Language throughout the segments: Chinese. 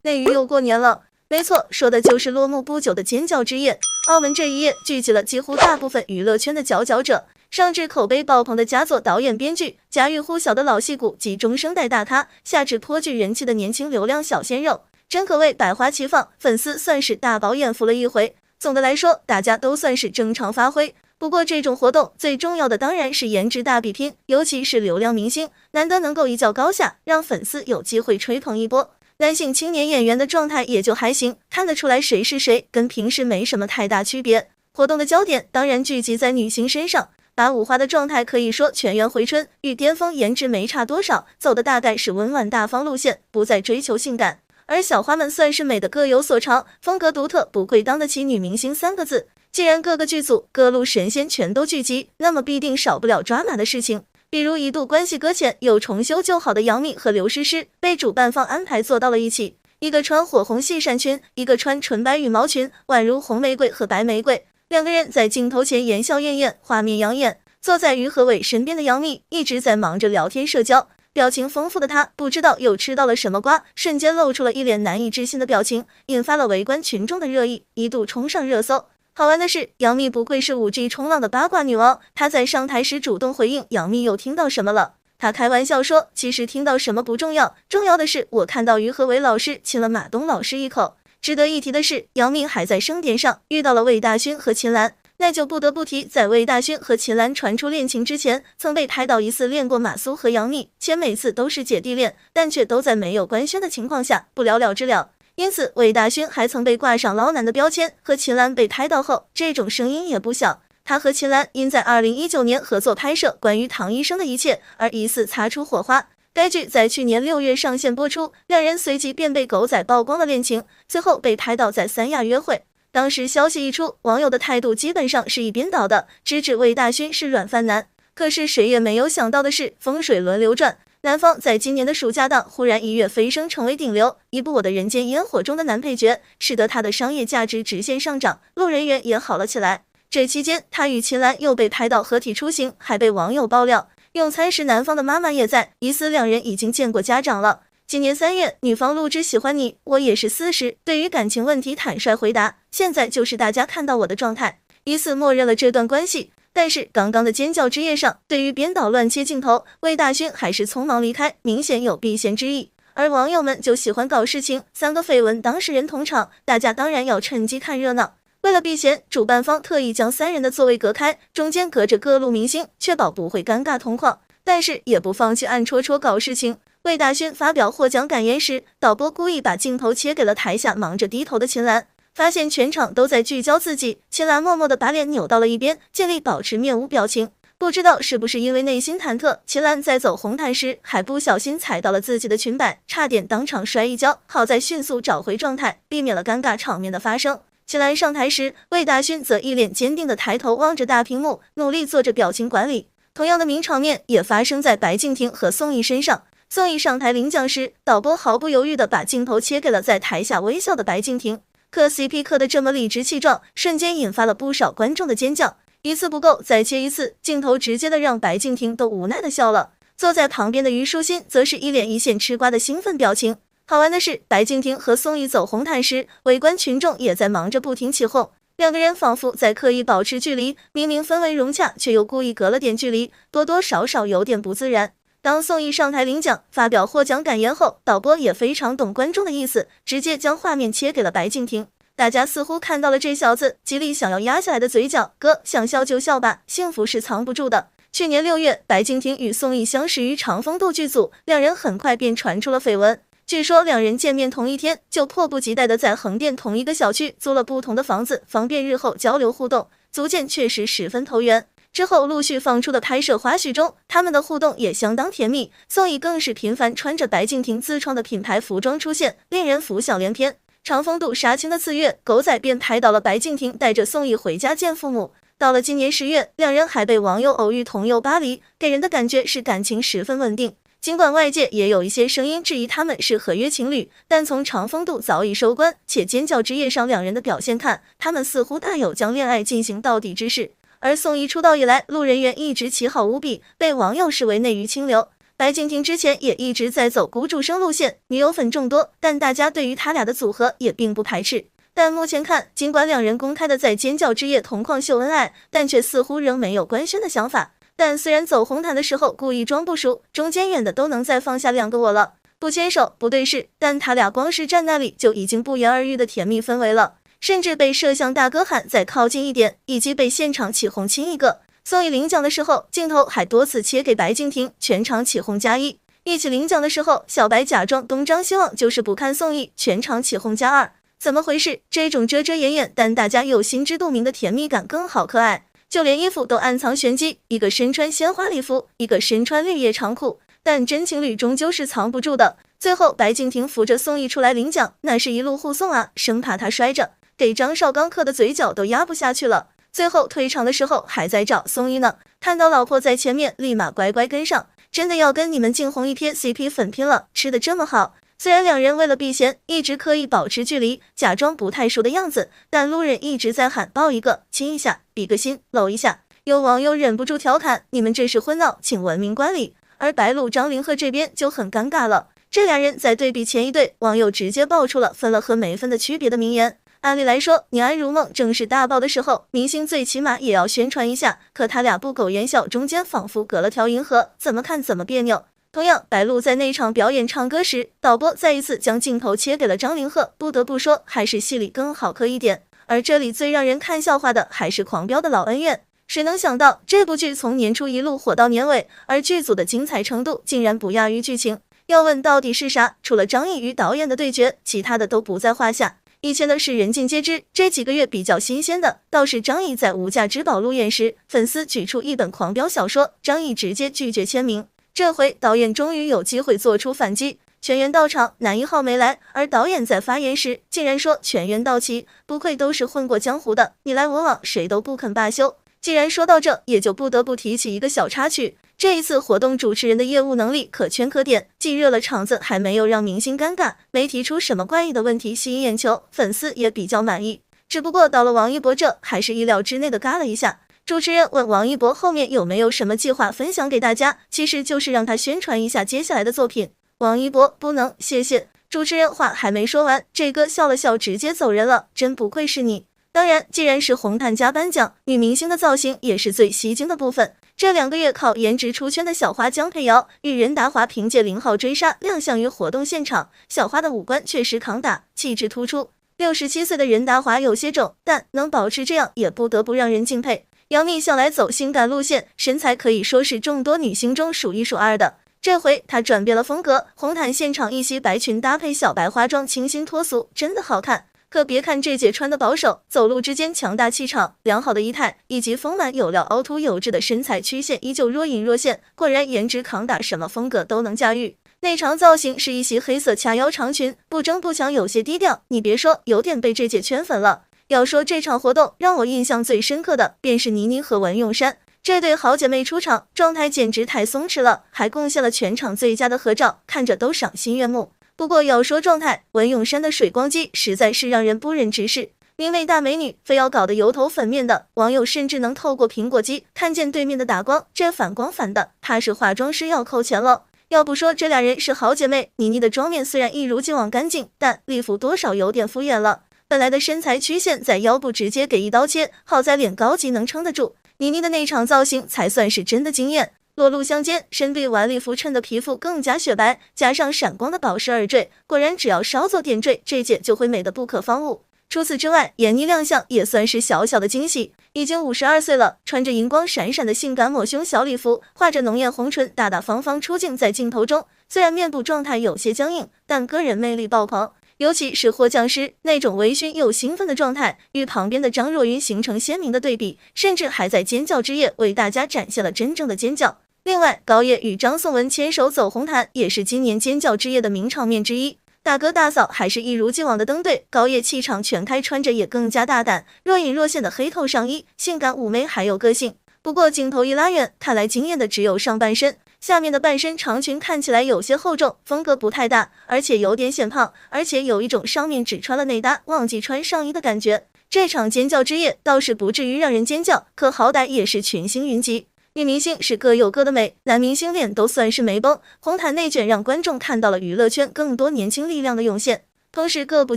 内娱又过年了，没错，说的就是落幕不久的尖叫之夜。澳门这一夜聚集了几乎大部分娱乐圈的佼佼者，上至口碑爆棚的佳作导演编剧，家喻户晓的老戏骨及中生代大咖，下至颇具人气的年轻流量小鲜肉，真可谓百花齐放，粉丝算是大饱眼福了一回。总的来说，大家都算是正常发挥。不过这种活动最重要的当然是颜值大比拼，尤其是流量明星，难得能够一较高下，让粉丝有机会吹捧一波。男性青年演员的状态也就还行，看得出来谁是谁，跟平时没什么太大区别。活动的焦点当然聚集在女星身上，把五花的状态可以说全员回春，与巅峰颜值没差多少，走的大概是温婉大方路线，不再追求性感。而小花们算是美的各有所长，风格独特，不愧当得起女明星3个字。既然各个剧组各路神仙全都聚集，那么必定少不了抓马的事情。比如一度关系搁浅又重修旧好的杨幂和刘诗诗，被主办方安排坐到了一起，一个穿火红细衫裙，一个穿纯白羽毛裙，宛如红玫瑰和白玫瑰。两个人在镜头前言笑晏晏，画面养眼。坐在于和伟身边的杨幂一直在忙着聊天社交，表情丰富的她不知道又吃到了什么瓜，瞬间露出了一脸难以置信的表情，引发了围观群众的热议，一度冲上热搜。好玩的是，杨幂不愧是5G 冲浪的八卦女王，她在上台时主动回应杨幂又听到什么了。她开玩笑说，其实听到什么不重要，重要的是我看到于和伟老师亲了马东老师一口。值得一提的是，杨幂还在盛典上遇到了魏大勋和秦岚，那就不得不提，在魏大勋和秦岚传出恋情之前，曾被拍到疑似恋过马苏和杨幂，且每次都是姐弟恋，但却都在没有官宣的情况下不了了之了。因此魏大勋还曾被挂上捞男的标签，和秦岚被拍到后，这种声音也不小。他和秦岚因在2019年合作拍摄关于唐医生的一切而疑似擦出火花。该剧在去年6月上线播出，两人随即便被狗仔曝光了恋情，最后被拍到在三亚约会。当时消息一出，网友的态度基本上是一边倒的，直指魏大勋是软饭男。可是谁也没有想到的是，风水轮流转，男方在今年的暑假档忽然一跃飞升成为顶流，一部《我的人间烟火》中的男配角，使得他的商业价值直线上涨，路人缘也好了起来。这期间，他与秦岚又被拍到合体出行，还被网友爆料用餐时男方的妈妈也在，疑似两人已经见过家长了。今年3月，女方录制喜欢你，我也是40，对于感情问题坦率回答，现在就是大家看到我的状态，疑似默认了这段关系。但是刚刚的尖叫之夜上，对于编导乱切镜头，魏大勋还是匆忙离开，明显有避嫌之意。而网友们就喜欢搞事情，3个绯闻当事人同场，大家当然要趁机看热闹。为了避嫌，主办方特意将3人的座位隔开，中间隔着各路明星，确保不会尴尬同框。但是也不放弃暗戳戳搞事情。魏大勋发表获奖感言时，导播故意把镜头切给了台下忙着低头的秦岚，发现全场都在聚焦自己，秦岚默默地把脸扭到了一边，尽力保持面无表情。不知道是不是因为内心忐忑，秦岚在走红毯时还不小心踩到了自己的裙摆，差点当场摔一跤，好在迅速找回状态，避免了尴尬场面的发生。秦岚上台时，魏大勋则一脸坚定地抬头望着大屏幕，努力做着表情管理。同样的名场面也发生在白敬亭和宋轶身上。宋轶上台领奖时，导播毫不犹豫地把镜头切给了在台下微笑的白敬亭。磕 CP 磕的这么理直气壮，瞬间引发了不少观众的尖叫。一次不够，再切一次，镜头直接的让白敬亭都无奈的笑了。坐在旁边的虞书欣则是一脸一线吃瓜的兴奋表情。好玩的是，白敬亭和宋轶走红毯时，围观群众也在忙着不停起哄。两个人仿佛在刻意保持距离，明明氛围融洽，却又故意隔了点距离，多多少少有点不自然。当宋轶上台领奖，发表获奖感言后，导播也非常懂观众的意思，直接将画面切给了白敬亭。大家似乎看到了这小子极力想要压下来的嘴角，哥，想笑就笑吧，幸福是藏不住的。去年6月，白敬亭与宋轶相识于长风渡剧组，两人很快便传出了绯闻。据说两人见面同一天，就迫不及待地在横店同一个小区租了不同的房子，方便日后交流互动，足见确实十分投缘。之后陆续放出的拍摄花絮中，他们的互动也相当甜蜜，宋轶更是频繁穿着白敬亭自创的品牌服装出现，令人浮想联翩。长风渡杀青的次月，狗仔便拍到了白敬亭带着宋轶回家见父母。到了今年10月，两人还被网友偶遇同游巴黎，给人的感觉是感情十分稳定。尽管外界也有一些声音质疑他们是合约情侣，但从长风渡早已收官且尖叫之夜上两人的表现看，他们似乎大有将恋爱进行到底之势。而宋轶出道以来，路人缘一直奇好无比，被网友视为内娱清流。白敬亭之前也一直在走孤注生路线，女友粉众多，但大家对于他俩的组合也并不排斥。但目前看，尽管两人公开的在尖叫之夜同框秀恩爱，但却似乎仍没有官宣的想法。但虽然走红毯的时候故意装不熟，中间远的都能再放下两个我了，不牵手不对视，但他俩光是站那里就已经不言而喻的甜蜜氛围了，甚至被摄像大哥喊再靠近一点，以及被现场起哄亲一个。宋轶领奖的时候，镜头还多次切给白敬亭，全场起哄+1。一起领奖的时候，小白假装东张西望，就是不看宋轶，全场起哄+2。怎么回事？这种遮遮掩掩但大家又心知肚明的甜蜜感更好可爱，就连衣服都暗藏玄机，一个身穿鲜花礼服，一个身穿绿叶长裤，但真情侣终究是藏不住的。最后白敬亭扶着宋轶出来领奖，那是一路护送啊，生怕他摔着，给张绍刚磕的嘴角都压不下去了。最后退场的时候还在找宋轶呢，看到老婆在前面，立马乖乖跟上，真的要跟你们静红一片 CP 粉拼了，吃的这么好。虽然两人为了避嫌，一直刻意保持距离，假装不太熟的样子，但路人一直在喊抱一个、亲一下、比个心、搂一下。有网友忍不住调侃：“你们这是婚闹，请文明观礼。”而白鹿、张凌赫这边就很尴尬了。这俩人在对比前一对，网友直接爆出了分了和没分的区别的名言。按理来说，宁安如梦正式大爆的时候，明星最起码也要宣传一下，可他俩不苟言笑，中间仿佛隔了条银河，怎么看怎么别扭。同样，白鹿在那场表演唱歌时，导播再一次将镜头切给了张凌赫，不得不说还是戏里更好磕一点。而这里最让人看笑话的还是狂飙的老恩怨，谁能想到这部剧从年初一路火到年尾，而剧组的精彩程度竟然不亚于剧情。要问到底是啥，除了张译与导演的对决，其他的都不在话下。以前的是人尽皆知，这几个月比较新鲜的倒是张译在无价之宝路演时，粉丝举出一本狂飙小说，张译直接拒绝签名。这回导演终于有机会做出反击，全员到场，男一号没来，而导演在发言时竟然说全员到齐，不愧都是混过江湖的，你来我往，谁都不肯罢休。既然说到这，也就不得不提起一个小插曲，这一次活动主持人的业务能力可圈可点，既热了场子，还没有让明星尴尬，没提出什么怪异的问题吸引眼球，粉丝也比较满意。只不过到了王一博这，还是意料之内的嘎了一下。主持人问王一博后面有没有什么计划分享给大家，其实就是让他宣传一下接下来的作品。王一博不能，谢谢。主持人话还没说完，这哥笑了笑直接走人了，真不愧是你。当然，既然是红毯加颁奖，女明星的造型也是最吸睛的部分。这2个月靠颜值出圈的小花江佩瑶与任达华凭借0号追杀亮相于活动现场，小花的五官确实扛打，气质突出。67岁的任达华有些肿，但能保持这样也不得不让人敬佩。杨幂向来走性感路线，身材可以说是众多女星中数一数二的。这回她转变了风格，红毯现场一袭白裙搭配小白花装，清新脱俗，真的好看。可别看这姐穿的保守，走路之间强大气场，良好的仪态以及丰满有料、凹凸有致的身材曲线依旧若隐若现，果然颜值扛打，什么风格都能驾驭。内场造型是一袭黑色掐腰长裙，不争不抢，有些低调。你别说，有点被这姐圈粉了。要说这场活动让我印象最深刻的，便是倪妮和文咏珊这对好姐妹出场，状态简直太松弛了，还贡献了全场最佳的合照，看着都赏心悦目。不过要说状态，文咏珊的水光肌实在是让人不忍直视。名为大美女，非要搞得油头粉面的，网友甚至能透过苹果肌看见对面的打光，这反光反的，怕是化妆师要扣钱了。要不说这俩人是好姐妹，倪妮的妆面虽然一如既往干净，但礼服多少有点敷衍了。本来的身材曲线在腰部直接给一刀切，好在脸高级能撑得住。倪妮的那场造型才算是真的惊艳，裸露相间，身臂晚礼服衬的皮肤更加雪白，加上闪光的宝石耳坠，果然只要稍做点缀，这姐就会美得不可方物。除此之外，闫妮亮相也算是小小的惊喜，已经52岁了，穿着荧光闪闪的性感抹胸小礼服，画着浓艳红唇，大大方方出镜在镜头中。虽然面部状态有些僵硬，但个人魅力爆棚。尤其是获奖时那种微醺又兴奋的状态，与旁边的张若昀形成鲜明的对比，甚至还在尖叫之夜为大家展现了真正的尖叫。另外，高叶与张颂文牵手走红毯，也是今年尖叫之夜的名场面之一。大哥大嫂还是一如既往的登对，高叶气场全开，穿着也更加大胆，若隐若现的黑透上衣，性感妩媚还有个性。不过镜头一拉远，看来惊艳的只有上半身。下面的半身长裙看起来有些厚重，风格不太大，而且有点显胖，而且有一种上面只穿了内搭忘记穿上衣的感觉。这场尖叫之夜倒是不至于让人尖叫，可好歹也是群星云集。女明星是各有各的美，男明星脸都算是没崩。红毯内卷让观众看到了娱乐圈更多年轻力量的涌现。同时，各部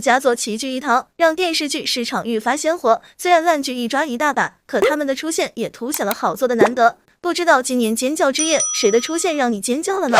佳作齐聚一堂，让电视剧市场愈发鲜活。虽然烂剧一抓一大把，可他们的出现也凸显了好作的难得。不知道今年尖叫之夜谁的出现让你尖叫了呢？